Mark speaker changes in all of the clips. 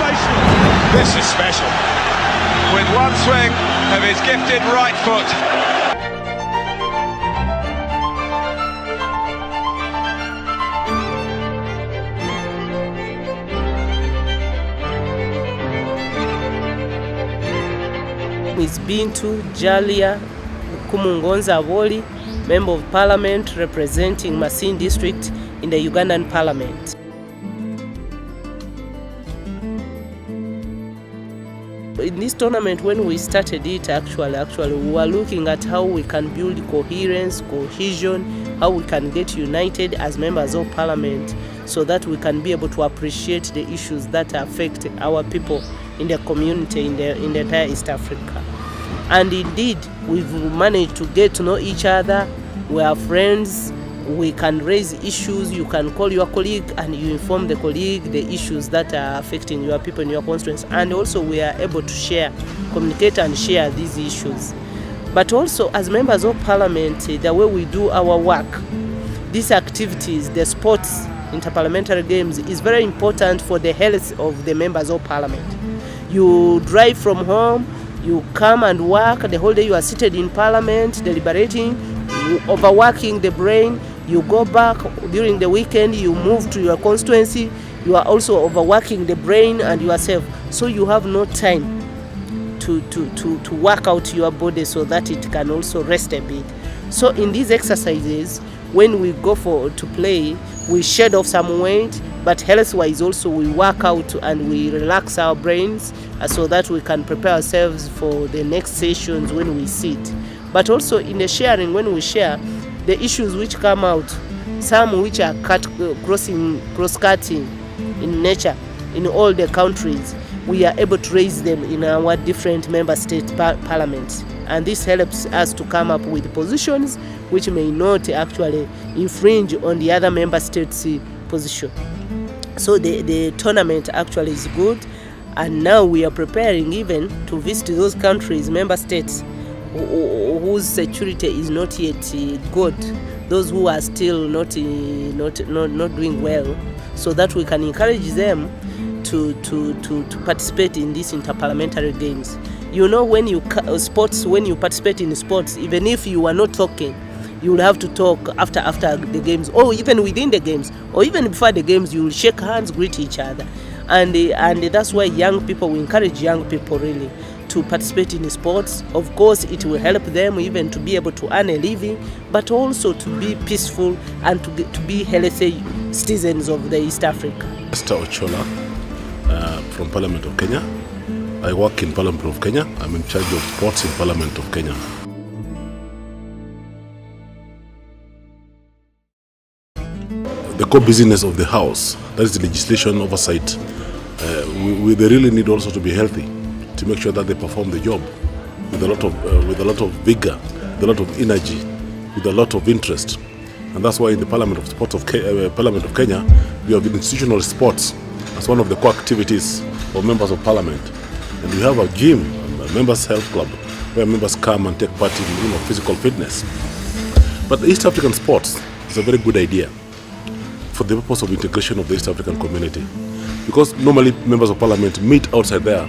Speaker 1: sensational. This is special. With one swing of his gifted right foot.
Speaker 2: It's Bintu Jalia Kumungonza Aboli, Member of Parliament representing Masini District in the Ugandan Parliament. In this tournament, when we started it, actually we were looking at how we can build coherence, cohesion, how we can get united as members of Parliament so that we can be able to appreciate the issues that affect our people in the community in the entire East Africa. And indeed, we've managed to get to know each other. We are friends. We can raise issues. You can call your colleague and you inform the colleague the issues that are affecting your people in your constituency. And also we are able to share, communicate and share these issues. But also as members of Parliament, the way we do our work, these activities, the sports, Interparliamentary Games, is very important for the health of the members of Parliament. You drive from home, you come and work, the whole day you are seated in Parliament, deliberating, overworking the brain. You go back during the weekend, you move to your constituency, you are also overworking the brain and yourself. So you have no time to work out your body so that it can also rest a bit. So in these exercises, when we go to play, we shed off some weight, but health-wise also we work out and we relax our brains so that we can prepare ourselves for the next sessions when we sit. But also in the sharing, when we share, the issues which come out, some which are cross-cutting in nature in all the countries, we are able to raise them in our different member state parliaments. And this helps us to come up with positions which may not actually infringe on the other member states' position. So the tournament actually is good, and now we are preparing even to visit those countries, member states, whose security is not yet good, those who are still not doing well, so that we can encourage them to participate in these interparliamentary games. You know, when you participate in sports, even if you are not talking, you will have to talk after the games, or even within the games, or even before the games. You will shake hands, greet each other, and that's why we encourage young people really to participate in sports. Of course, it will help them even to be able to earn a living, but also to be peaceful and to be healthy citizens of the East Africa.
Speaker 3: Mr. Ochola from Parliament of Kenya. I work in Parliament of Kenya. I'm in charge of sports in Parliament of Kenya. The core business of the House, that is the legislation oversight, they really need also to be healthy, to make sure that they perform the job with a lot of vigor, with a lot of energy, with a lot of interest. And that's why in the Parliament of Kenya, we have institutional sports as one of the core activities of members of Parliament. And we have a gym, a members' health club, where members come and take part in physical fitness. But the East African sports is a very good idea for the purpose of integration of the East African community, because normally members of Parliament meet outside there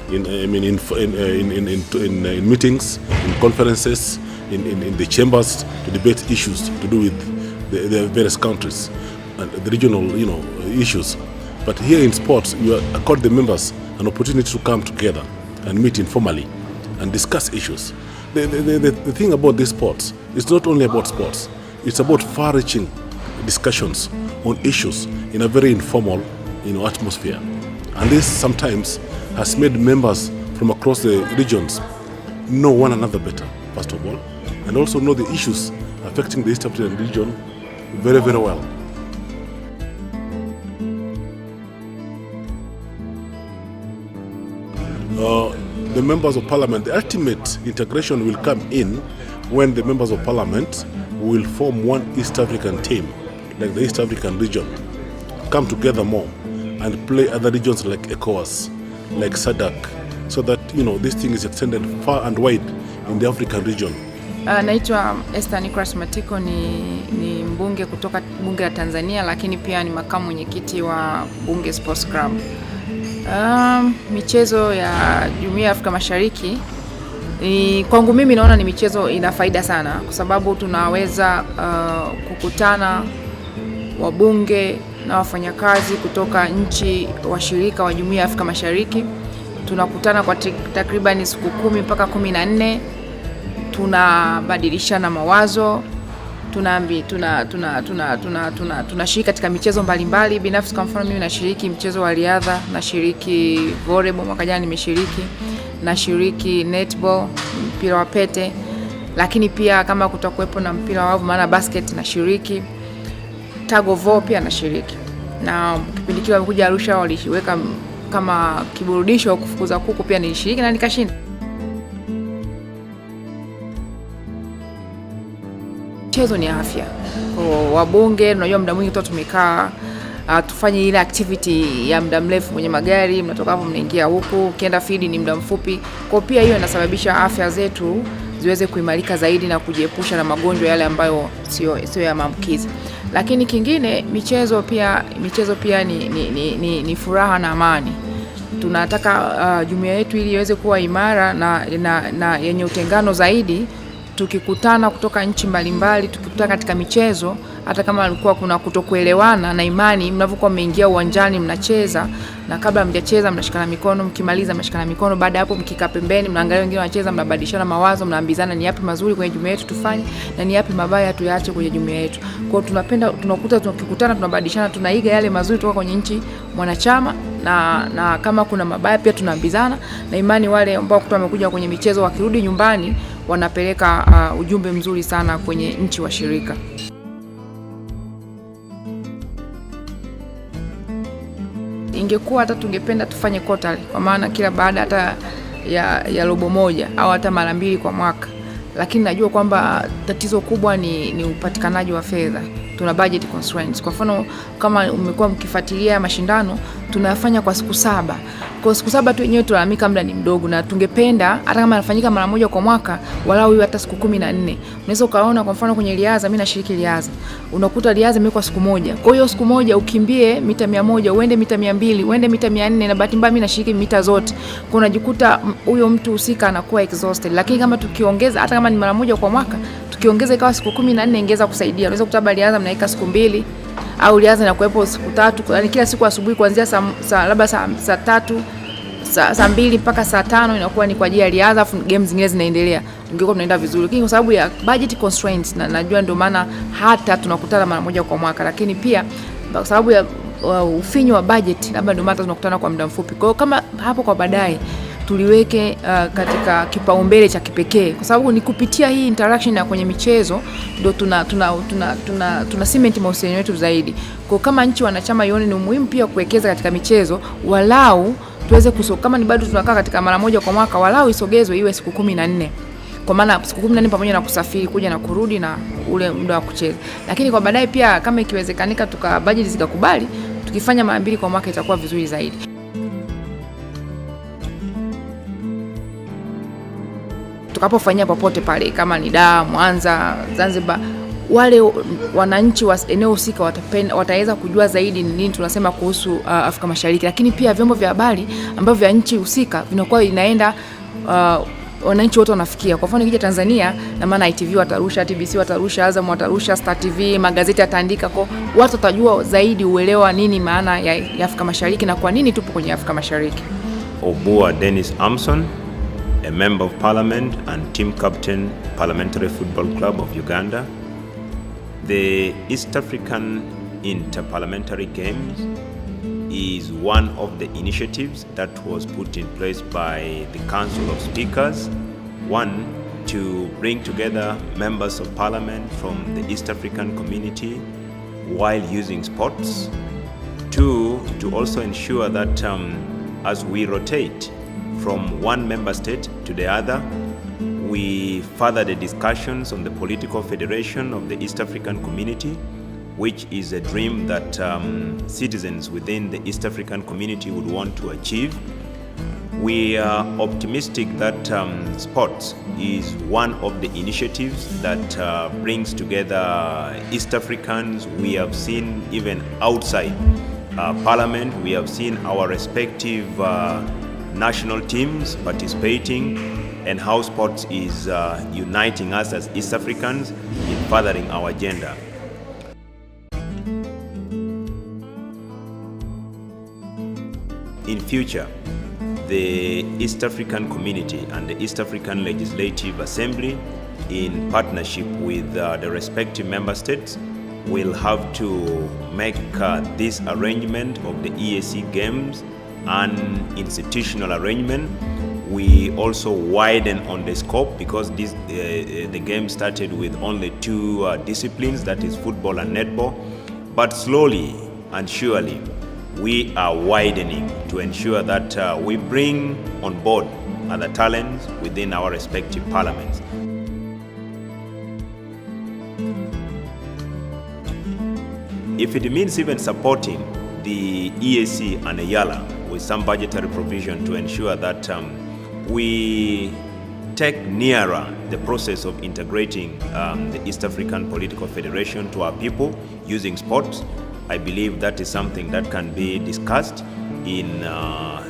Speaker 3: in meetings, in conferences, in the chambers to debate issues to do with the various countries and the regional issues. But here in sports, you accord the members an opportunity to come together and meet informally and discuss issues. The thing about these sports is not only about sports, it's about far-reaching discussions on issues in a very informal atmosphere. And this sometimes has made members from across the regions know one another better, first of all, and also know the issues affecting the East African region very, very well. The members of Parliament, the ultimate integration will come in when the members of Parliament will form one East African team, like the East African region, come together more and play other regions like ECOWAS, like SADC, so that this thing is extended far and wide in the African region.
Speaker 4: Naitwa Esther Nicholas Matiko, ni mbunge kutoka bunge la Tanzania, lakini pia ni makamu mwenyekiti wa Bunge Sports Club. Michezo ya Jumuiya ya Afrika Mashariki kwangu mimi naona ni michezo ina faida sana, kwa sababu tunaweza kukutana wabunge na wafanyakazi kutoka nchi washirika wa Jumuiya ya Afrika Mashariki. Tunakutana kwa takriban siku 10 mpaka 14. Tunabadilishana mawazo, tunashiriki katika michezo mbalimbali. Binafsi kwa mfano mimi nashiriki mchezo wa riadha, nashiriki volleyball, mwaka jana nimeshiriki, nashiriki netball, mpira wa pete, lakini pia kama kutakuwepo na mpira wa wavu maana basket nashiriki, tag of war pia nashiriki. Na kipindi kile wamekuja Arusha waliweka kama kiburudisho kufukuza kuku, pia nilishiriki na nikashinda. Michezo ni afya. Wabunge unajua muda mwingi tumekaa tufanye ile activity ya muda mrefu kwenye magari, mnatoka hapo mnaingia huku, ukienda field ni muda mfupi. Kwa pia hiyo inasababisha afya zetu ziweze kuimarika zaidi na kujiepusha na magonjwa yale ambayo sio ya maambukizi. Lakini kingine michezo pia ni furaha na amani. Tunataka jumuiya yetu ili iweze kuwa imara na yenye utengano zaidi. Tukikutana kutoka nchi mbalimbali, tukikutana katika michezo, hata kama alikuwa kuna kutokuelewana na imani, mnapokuwa mmeingia uwanjani mnacheza, na kabla mjacheza mnashikana mikono, mkimaliza mnashikana mikono, baada hapo mkikaa pembeni mnaangalia wengine wanacheza, mnabadilishana mawazo, mnaambizana ni yapi mazuri kwenye jumuiya yetu tufanye na ni yapi mabaya tuyaache kwenye jumuiya yetu. Kwa hiyo tukikutana tunabadilishana, tunaiga yale mazuri kutoka kwenye nchi mwanachama, na kama kuna mabaya pia tunaambizana, na imani wale ambao wamekuja kwenye michezo wakirudi nyumbani wanapeleka ujumbe mzuri sana kwenye nchi washirika. Ingekuwa hata tungependa tufanye quarterly, kwa maana kila baada hata ya robo moja au hata mara 2 kwa mwaka, lakini najua kwamba tatizo kubwa ni upatikanaji wa fedha. Tuna budget constraints. Kwa mfano kama umekuwa mkifuatilia mashindano tunayafanya kwa siku 7. Kwa siku 7 tu wenyewe tunalalamika muda ni mdogo, na tungependa hata kama yanafanyika mara 1 kwa mwaka walau iwe hata siku 14. Unaweza ukaona kwa mfano kwenye riadha, mimi nashiriki riadha, unakuta riadha imekuwa siku 1. Kwa hiyo siku 1 ukimbie mita 100, uende mita 200, uende mita 400, na bahati mbaya mimi nashiriki mita zote. Kwa unajikuta huyo mtu husika anakuwa exhausted. Lakini kama tukiongeza hata kama ni mara 1 kwa mwaka, tukiongeza ikawa siku 14 ingeweza kusaidia. Unaweza kutaba riadha mnaika siku 2 au riadha inakuwepo siku 3, yani kila siku asubuhi kuanzia labda saa 3, saa 2 mpaka saa 5 inakuwa ni kwa ajili ya riadha, afu games zingine zinaendelea. Tungekuwa tunaenda vizuri, lakini kwa sababu ya budget constraints na najua ndio maana hata tunakutana mara 1 kwa mwaka, lakini pia kwa sababu ya ufinyu wa budget labda ndio maana tunakutana kwa muda mfupi. Kwa hiyo kama hapo kwa baadaye tuliweke katika kipaumbele cha kipekee, kwa sababu ni kupitia hii interaction ya kwenye michezo ndio tuna cement mahusiano yetu zaidi. Kwa kama nchi wanachama ione ni muhimu pia kuwekeza katika michezo, walau tuweze kama ni bado tunakaa katika mara 1 kwa mwaka, walau isogezwe iwe siku 14. Kwa maana siku 14 pamoja na kusafiri kuja na kurudi na ule muda wa kucheza. Lakini kwa baadaye pia kama ikiwezekanika budget zikakubali, tukifanya mara 2 kwa mwaka itakuwa vizuri zaidi. Tukapofanyia popote pale, kama ni Dar, Mwanza, Zanzibar, wale wananchi wa eneo husika wataweza kujua zaidi nini tunasema kuhusu Afrika Mashariki. Lakini pia vyombo vya habari ambavyo vya nchi husika vinakuwa inaenda wananchi wote wanafikia. Kwa mfano ikija Tanzania, na maana ITV watarusha, TBC watarusha, Azam watarusha, Star TV, magazeti yataandika, kwa watu watajua zaidi, uelewa nini maana ya Afrika Mashariki na kwa nini tupo kwenye Afrika Mashariki.
Speaker 5: Obua Dennis Amson, a member of parliament and team captain, Parliamentary Football Club of Uganda. The East African Interparliamentary Games is one of the initiatives that was put in place by the Council of Speakers. One, to bring together members of parliament from the East African community while using sports. Two, to also ensure that as we rotate from one member state to the other, we further the discussions on the political federation of the East African community, which is a dream that citizens within the East African community would want to achieve. We are optimistic that sports is one of the initiatives that brings together East Africans. We have seen even outside Parliament, we have seen our respective national teams participating, and how sports is uniting us as East Africans in furthering our agenda. In future, the East African community and the East African Legislative Assembly, in partnership with the respective member states, will have to make this arrangement of the EAC Games an institutional arrangement. We also widen on the scope, because the game started with only 2 disciplines, that is football and netball. But slowly and surely, we are widening to ensure that we bring on board other talents within our respective parliaments. If it means even supporting the EAC and EYALA with some budgetary provision to ensure that we take nearer the process of integrating the East African Political Federation to our people using sports, I believe that is something that can be discussed in a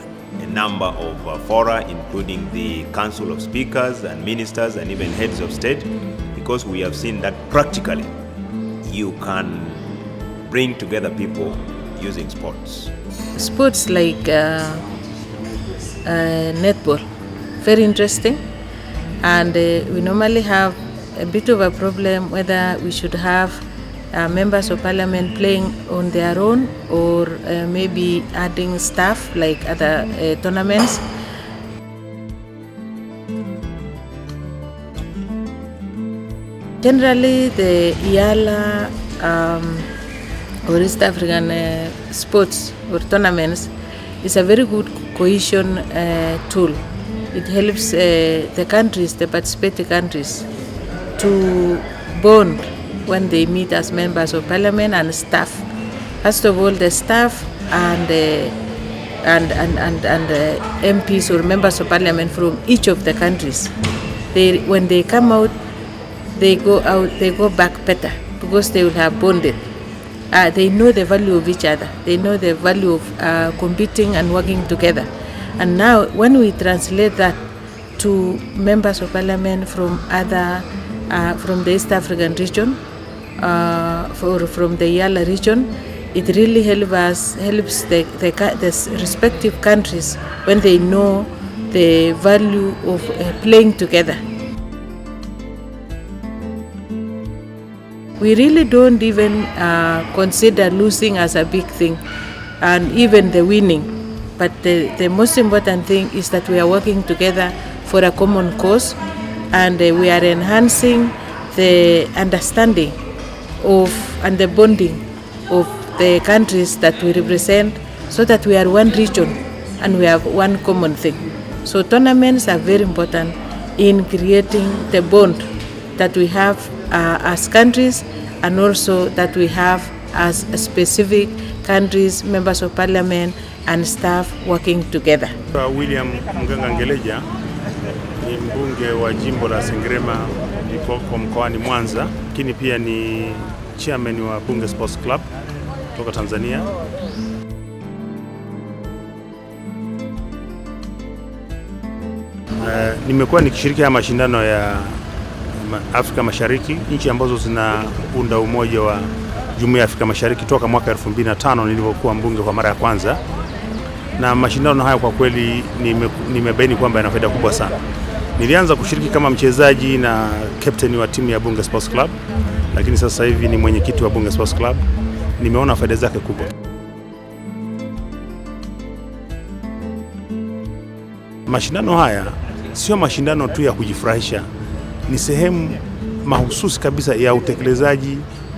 Speaker 5: number of fora, including the Council of Speakers and Ministers and even heads of state, because we have seen that practically you can bring together people using sports.
Speaker 6: Sports like netball, very interesting, and we normally have a bit of a problem whether we should have members of parliament playing on their own, or maybe adding staff like other tournaments. Generally, the EYALA or East African sports or tournaments is a very good cohesion tool. It helps the countries, the participating countries, to bond when they meet as members of parliament and staff. First of all, the staff and MPs or members of parliament from each of the countries. When they come out, they go back better, because they will have bonded. They know the value of each other. They know the value of competing and working together. And now, when we translate that to members of parliament from from the East African region, from the EYALA region, it really helps the respective countries when they know the value of playing together. We really don't even consider losing as a big thing, and even the winning. But the most important thing is that we are working together for a common cause, and we are enhancing the understanding of and the bonding of the countries that we represent, so that we are one region and we have one common thing. So tournaments are very important in creating the bond that we have as countries, and also that we have as specific countries, members of parliament and staff working together.
Speaker 7: William Mganga Ngeleja ni mbunge wa jimbo la Sengerema liko mkoani Mwanza, lakini pia ni chairman wa Bunge Sports Club kutoka Tanzania. Nimekuwa nikishiriki ya mashindano ya Afrika Mashariki, nchi ambazo zinaunda umoja wa Jumuiya ya Afrika Mashariki toka mwaka 2005 nilipokuwa mbunge kwa mara ya kwanza. Na mashindano haya kwa kweli nimebaini kwamba yana faida kubwa sana. Nilianza kushiriki kama mchezaji na captain wa timu ya Bunge Sports Club, lakini sasa hivi ni mwenyekiti wa Bunge Sports Club. Nimeona faida zake kubwa. Mashindano haya sio mashindano tu ya kujifurahisha, ni sehemu mahususi kabisa ya utekelezaji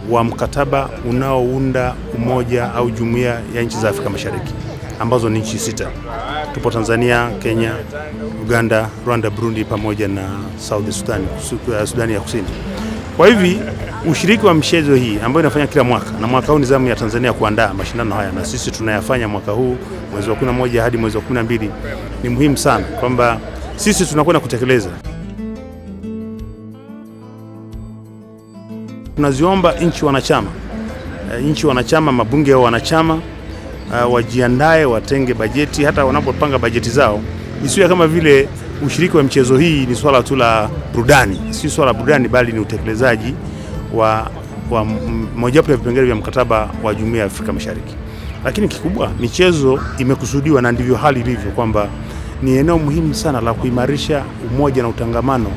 Speaker 7: wa mkataba unaounda umoja au jumuiya ya nchi za Afrika Mashariki, ambazo ni nchi 6. Tupo Tanzania, Kenya, Uganda, Rwanda, Burundi pamoja na South Sudan, Sudani ya Kusini. Kwa hivi ushiriki wa michezo hii ambayo inafanya kila mwaka, na mwaka huu ni zamu ya Tanzania kuandaa mashindano haya, na sisi tunayafanya mwaka huu mwezi wa 11 hadi mwezi wa 12, ni muhimu sana kwamba sisi tunakwenda kutekeleza. Tunaziomba nchi wanachama, mabunge wa wanachama wajiandae, watenge bajeti, hata wanapopanga bajeti zao isiwe kama vile ushiriki wa mchezo hii ni swala tu la burudani. Si swala burudani, bali ni utekelezaji wa mojawapo ya vipengele vya mkataba wa Jumuiya ya Afrika Mashariki. Lakini kikubwa, michezo imekusudiwa, na ndivyo hali ilivyo, kwamba ni eneo muhimu sana la kuimarisha umoja na utangamano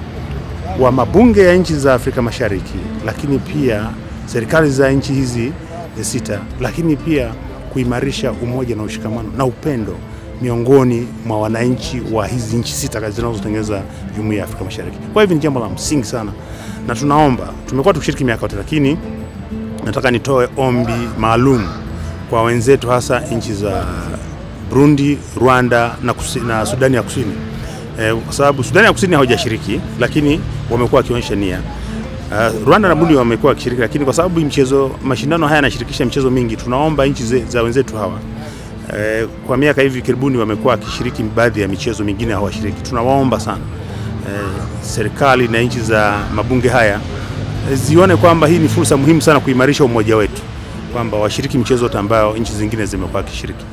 Speaker 7: wa mabunge ya nchi za Afrika Mashariki, lakini pia serikali za nchi hizi sita, lakini pia kuimarisha umoja na ushikamano na upendo miongoni mwa wananchi wa hizi nchi sita zinazotengeneza Jumuiya ya Afrika Mashariki. Kwa hivyo ni jambo la msingi sana, na tunaomba, tumekuwa tukishiriki miaka yote, lakini nataka nitoe ombi maalum kwa wenzetu, hasa nchi za Burundi, Rwanda na Sudani ya Kusini. Kwa sababu Sudani ya Kusini hawajashiriki, lakini wamekuwa wakionyesha nia. Rwanda na Burundi wamekuwa wakishiriki, lakini kwa sababu mashindano haya yanashirikisha michezo mingi, tunaomba nchi za wenzetu hawa, kwa miaka hivi karibuni wamekuwa wakishiriki baadhi ya michezo mingine hawashiriki. Tunawaomba sana serikali na nchi za mabunge haya zione kwamba hii ni fursa muhimu sana kuimarisha umoja wetu, kwamba washiriki michezo yote ambayo nchi zingine zimekuwa wakishiriki.